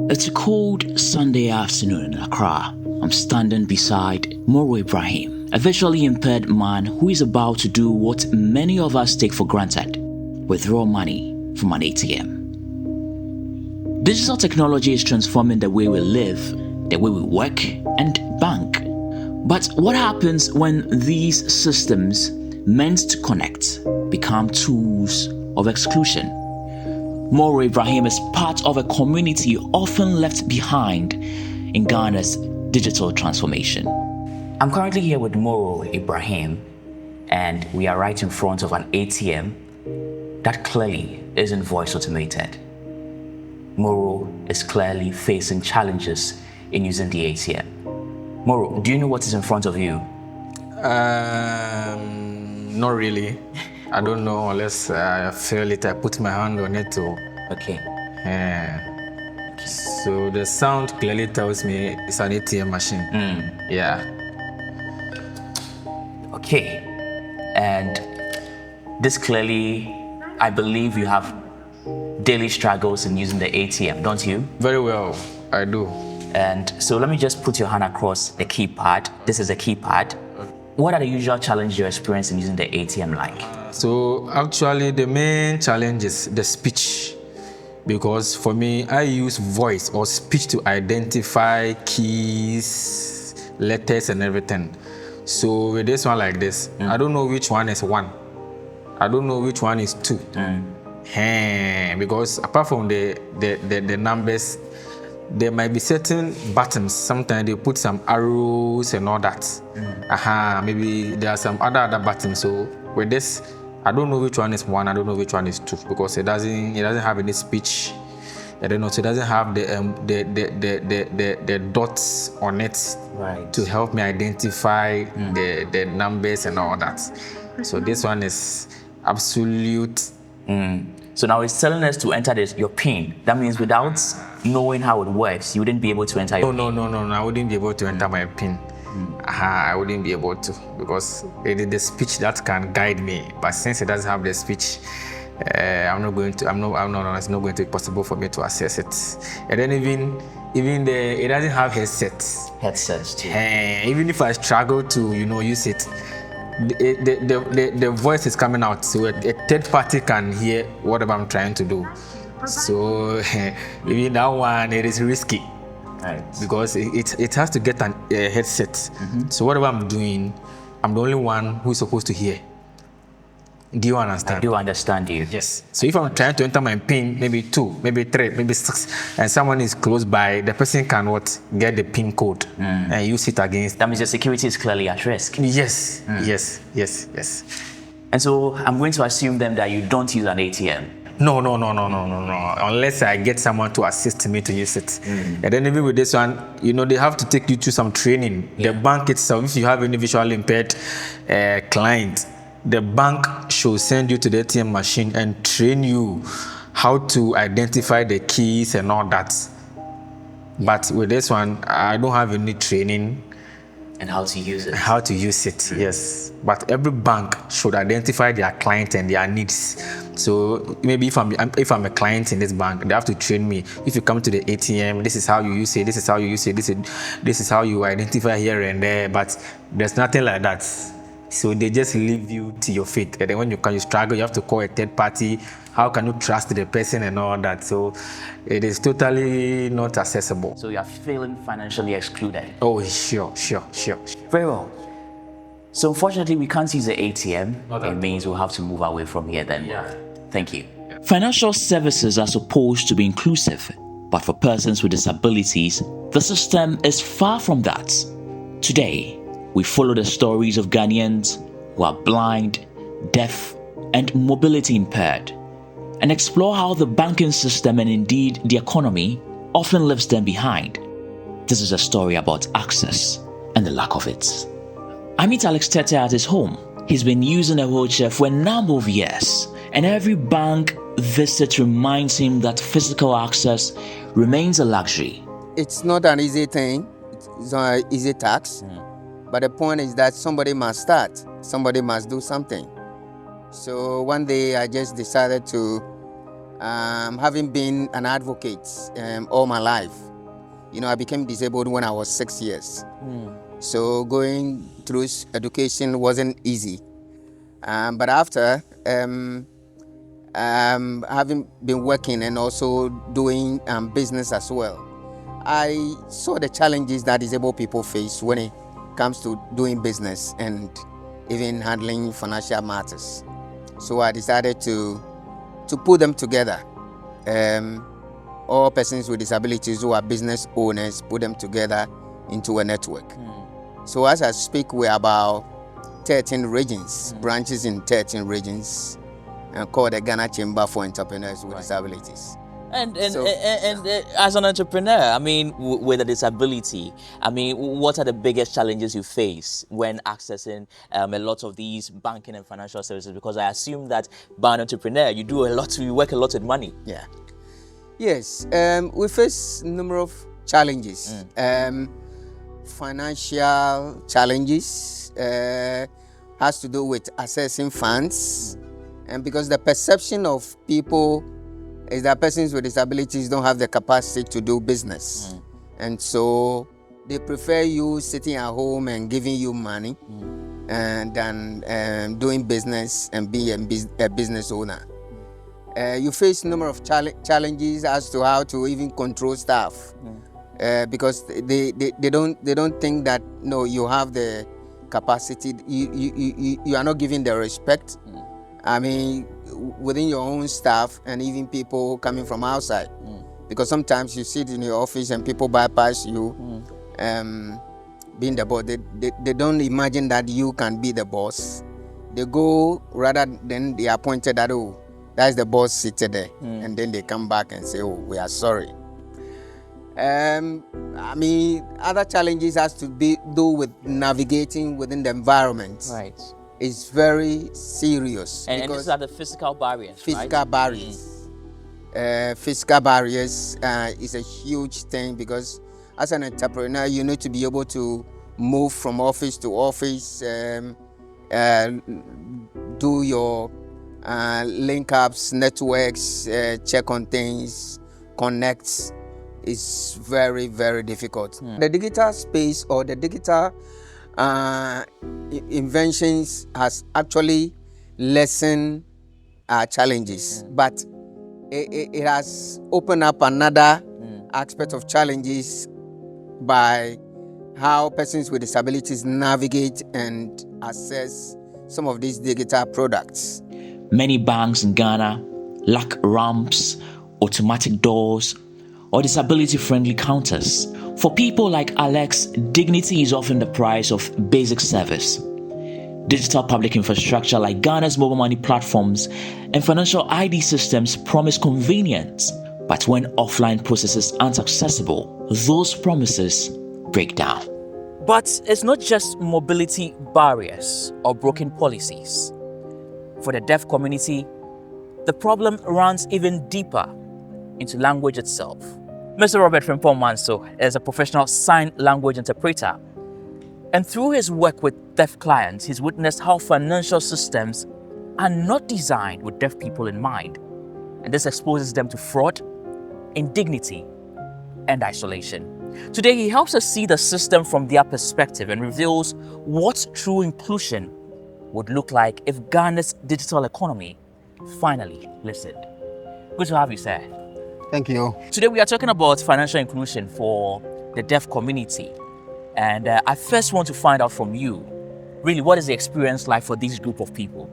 It's a cold Sunday afternoon in Accra. I'm standing beside Moro Ibrahim, a visually impaired man who is about to do what many of us take for granted: withdraw money from an ATM. Digital technology is transforming the way we live, the way we work and bank. But what happens when these systems, meant to connect, become tools of exclusion? Moro Ibrahim is part of a community often left behind in Ghana's digital transformation. I'm currently here with Moro Ibrahim, and we are right in front of an ATM that clearly isn't voice automated. Moro is clearly facing challenges in using the ATM. Moro, do you know what is in front of you? Not really. I don't know unless I feel it. I put my hand on it too. Okay. So the sound clearly tells me it's an ATM machine. Yeah. Okay. And this clearly, I believe you have daily struggles in using the ATM, don't you? Very well, I do. And so let me just put your hand across the keypad. This is the keypad. What are the usual challenges you experience in using the ATM like? So actually the main challenge is the speech, because for me, I use voice or speech to identify keys, letters and everything. So with this one like this, I don't know which one is 1. I don't know which one is 2. Because apart from the numbers, there might be certain buttons. Sometimes they put some arrows and all that. Maybe there are some other buttons. So with this, I don't know which one is 1. I don't know which one is 2, because it doesn't have any speech. I don't know. So it doesn't have the dots on it, right, to help me identify the numbers and all that. So this one is absolute. So now it's telling us to enter your PIN. That means without knowing how it works, you wouldn't be able to enter your PIN. No. I wouldn't be able to enter my PIN. I wouldn't be able to, because it is the speech that can guide me. But since it doesn't have the speech, it's not going to be possible for me to access it. And then even it doesn't have headsets. Headsets too. Even if I struggle to use it, the voice is coming out, so a third party can hear whatever I'm trying to do. So even that one, it is risky, right, because it has to get a headset. So whatever I'm doing, I'm the only one who's supposed to hear. Do you understand? I do understand you. Yes. So if I'm trying to enter my PIN, maybe 2, maybe 3, maybe 6, and someone is close by, the person can get the PIN code and use it against. That means your security is clearly at risk. Yes. Yes. And so I'm going to assume then that you don't use an ATM. No. Unless I get someone to assist me to use it. And then even with this one, they have to take you to some training. The bank itself, if you have any visually impaired client, the bank should send you to the ATM machine and train you how to identify the keys and all that. But with this one, I don't have any training. And how to use it. How to use it, yes. But every bank should identify their client and their needs. So maybe if I'm a client in this bank, they have to train me. If you come to the ATM, this is how you use it, this is how you use it, this is how you identify here and there. But there's nothing like that. So they just leave you to your fate. And then when you struggle, you have to call a third party. How can you trust the person and all that? So it is totally not accessible. So you are feeling financially excluded? Oh, sure. Very well. So unfortunately, we can't use the ATM. It means we'll have to move away from here then. Yeah. Thank you. Financial services are supposed to be inclusive, but for persons with disabilities, the system is far from that. Today, we follow the stories of Ghanaians who are blind, deaf, and mobility impaired, and explore how the banking system and indeed the economy often leaves them behind. This is a story about access and the lack of it. I meet Alex Tete at his home. He's been using a wheelchair for a number of years, and every bank visit reminds him that physical access remains a luxury. It's not an easy thing. It's not an easy task. But the point is that somebody must start. Somebody must do something. So one day I just decided to Having been an advocate all my life, I became disabled when I was 6 years. So going through education wasn't easy. But after having been working and also doing business as well, I saw the challenges that disabled people face when it comes to doing business and even handling financial matters. So I decided to put them together. All persons with disabilities who are business owners, put them together into a network. So as I speak, we're about 13 regions, branches in 13 regions, called the Ghana Chamber for Entrepreneurs with Disabilities. And as an entrepreneur, I mean, with a disability, I mean, what are the biggest challenges you face when accessing a lot of these banking and financial services? Because I assume that by an entrepreneur, you work a lot with money. Yeah. Yes, we face a number of challenges. Financial challenges has to do with accessing funds, and because the perception of people is that persons with disabilities don't have the capacity to do business, and so they prefer you sitting at home and giving you money than doing business and being a business owner. You face a number of challenges as to how to even control staff, because they don't think that you have the capacity. You are not giving the respect. I mean, within your own staff and even people coming from outside, because sometimes you sit in your office and people bypass you, being the boss. They don't imagine that you can be the boss. They go rather than they are pointed that that's the boss seated there, and then they come back and say, we are sorry. I mean, other challenges has to do with navigating within the environment. Right. It's very serious. And these are the physical barriers, Physical barriers. Physical barriers is a huge thing, because as an entrepreneur, you need to be able to move from office to office, do your link-ups, networks, check on things, connect. Is very, very difficult. The digital space or the digital inventions has actually lessened our challenges, but it has opened up another aspect of challenges by how persons with disabilities navigate and access some of these digital products. Many banks in Ghana lack ramps, automatic doors, or disability-friendly counters. For people like Alex, dignity is often the price of basic service. Digital public infrastructure like Ghana's mobile money platforms and financial ID systems promise convenience, but when offline processes aren't accessible, those promises break down. But it's not just mobility barriers or broken policies. For the deaf community, the problem runs even deeper into language itself. Mr. Robert Frimpong-Manso is a professional sign language interpreter, and through his work with deaf clients, he's witnessed how financial systems are not designed with deaf people in mind, and this exposes them to fraud, indignity, and isolation. Today, he helps us see the system from their perspective and reveals what true inclusion would look like if Ghana's digital economy finally listened. Good to have you, sir. Thank you. Today we are talking about financial inclusion for the deaf community. And I first want to find out from you, really, what is the experience like for this group of people?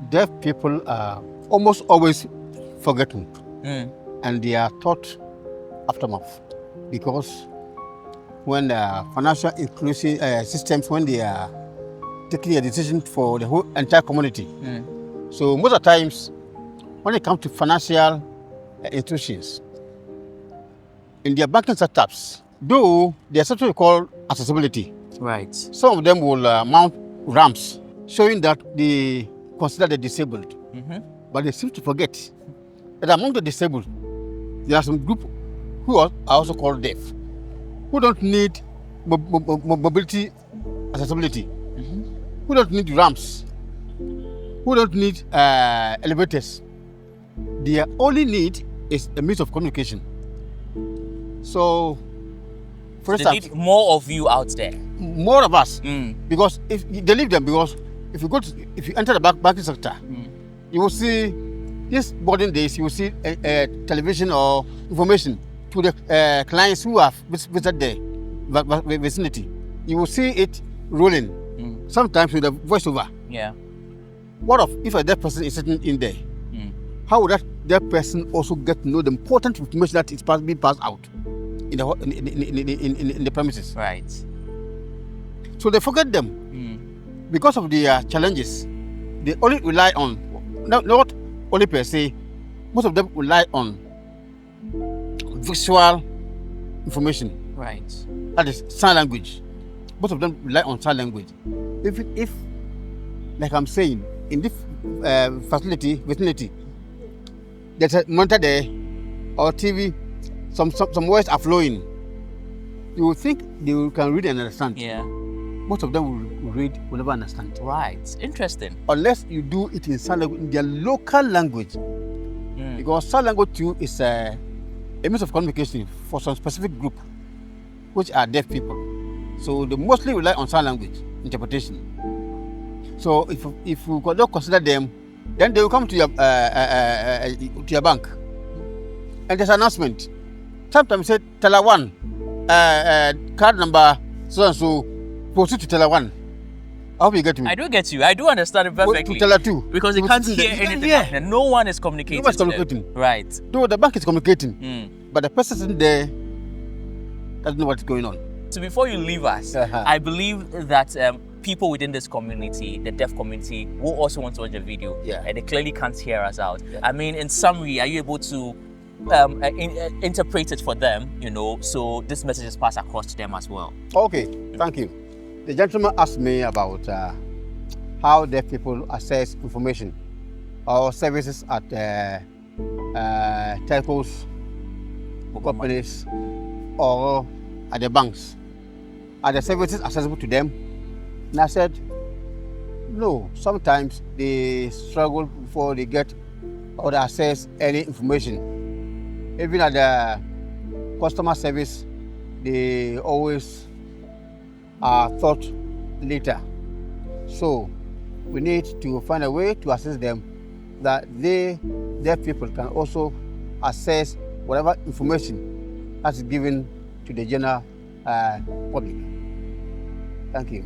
Deaf people are almost always forgotten, and they are taught aftermath, because when the financial inclusion systems, when they are taking a decision for the whole entire community. So most of the times, when it comes to financial institutions, in their banking setups, though there's something we call accessibility. Right. Some of them will mount ramps showing that they consider the disabled. But they seem to forget that among the disabled, there are some group who are also called deaf, who don't need mobility accessibility, who don't need ramps, who don't need elevators. their only need is a means of communication. So, for They instance, need more of you out there. more of us, because if they leave them, because if you enter the banking sector, you will see these modern days. You will see television or information to the clients who have visited the vicinity. You will see it rolling, sometimes with a voiceover. Yeah. What if a deaf person is sitting in there? How would that deaf person also get to know the important information that is being passed out in the premises? Right. So they forget them because of the challenges. They only rely on, not only per se, most of them rely on visual information. Right. That is sign language. Most of them rely on sign language. If like I'm saying, in this vicinity, there's a monitor there or TV, some words are flowing. You will think they can read and understand. Yeah. Most of them will never understand. Right. Interesting. Unless you do it in sign language, in their local language. Because sign language too is a means of communication for some specific group, which are deaf people. So they mostly rely on sign language interpretation. So if you don't consider them, then they will come to your bank, and there's an announcement. Sometimes say teller 1, card number so and so, proceed to teller 1. I hope you get me. I do get you. I do understand it perfectly. To teller 2, because they can't hear anything. And no one is communicating. No one is communicating. Right. Though the bank is communicating, but the person sitting there doesn't know what's going on. So before you leave us, I believe that people within this community, the deaf community, will also want to watch the video. Yeah. And they clearly can't hear us out. Yeah. I mean, in summary, are you able to interpret it for them, so this message is passed across to them as well? Okay, thank you. The gentleman asked me about how deaf people access information or services at telcos, companies, or at the banks. Are the services accessible to them? And I said, no. Sometimes they struggle before they get or they access any information. Even at the customer service, they always are thought later. So we need to find a way to assist them that deaf people can also access whatever information that is given to the general public. Thank you.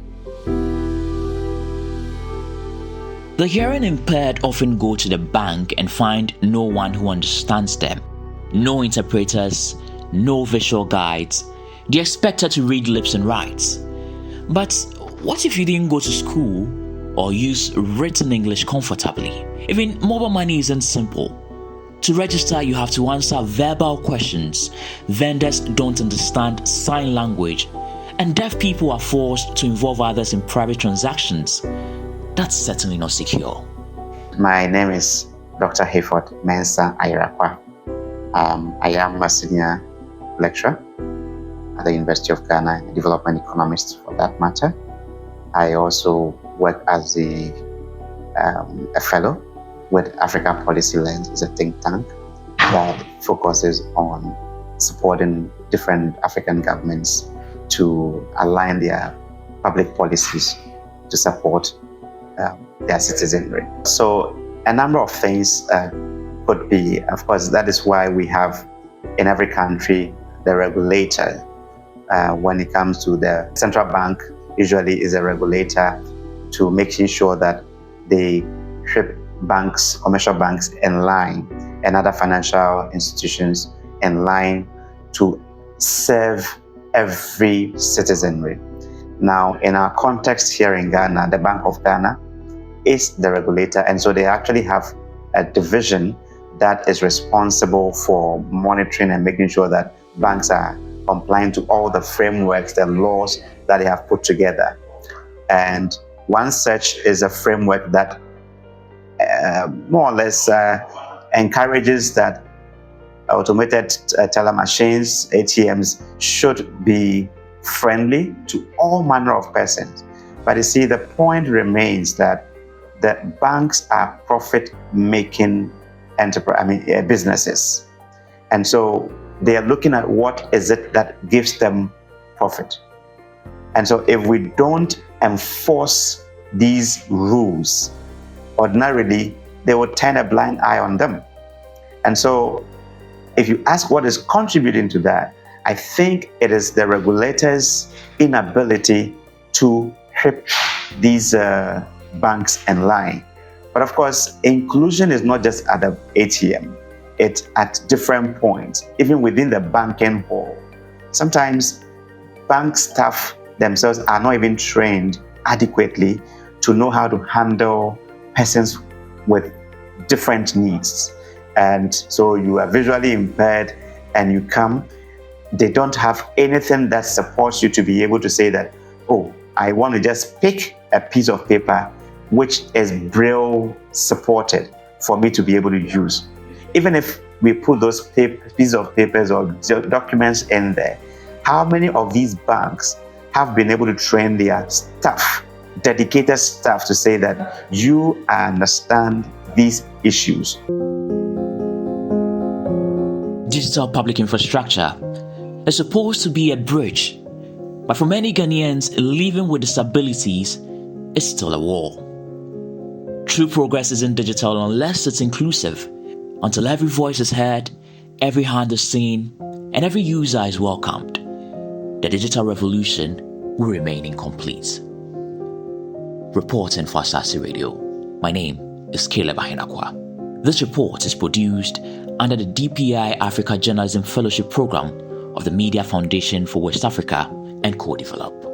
The hearing impaired often go to the bank and find no one who understands them. No interpreters, no visual guides. They're expected to read lips and writes. But what if you didn't go to school or use written English comfortably? Even mobile money isn't simple. To register, you have to answer verbal questions. Vendors don't understand sign language. And deaf people are forced to involve others in private transactions. That's certainly not secure. My name is Dr. Hayford Mensah Ahirakwah. I am a senior lecturer at the University of Ghana, a development economist for that matter. I also work as a fellow with Africa Policy Lens, is a think tank that focuses on supporting different African governments to align their public policies to support their citizenry. So a number of things could be, of course, that is why we have in every country the regulator. When it comes to the central bank, usually is a regulator to making sure that they keep banks, commercial banks in line, and other financial institutions in line to serve every citizenry. Now, in our context here in Ghana, the Bank of Ghana is the regulator, and so they actually have a division that is responsible for monitoring and making sure that banks are compliant to all the frameworks, the laws that they have put together. And one such is a framework that more or less encourages that automated teller machines, ATMs, should be friendly to all manner of persons. But you see, the point remains that the banks are profit-making businesses. And so they are looking at what is it that gives them profit. And so if we don't enforce these rules, ordinarily they will turn a blind eye on them. And so if you ask what is contributing to that, I think it is the regulators' inability to keep these banks in line. But of course, inclusion is not just at the ATM. It's at different points, even within the banking hall. Sometimes bank staff themselves are not even trained adequately to know how to handle persons with different needs. And so you are visually impaired and you come, they don't have anything that supports you to be able to say that, oh, I want to just pick a piece of paper which is Braille supported for me to be able to use. Even if we put those pieces of papers or documents in there, how many of these banks have been able to train their staff, dedicated staff, to say that you understand these issues? Digital public infrastructure is supposed to be a bridge, but for many Ghanaians, living with disabilities is still a wall. True progress isn't digital unless it's inclusive. Until every voice is heard, every hand is seen, and every user is welcomed, the digital revolution will remain incomplete. Reporting for Asase Radio, my name is Caleb Ahinakwah. This report is produced under the DPI Africa Journalism Fellowship Program of the Media Foundation for West Africa and co-developed.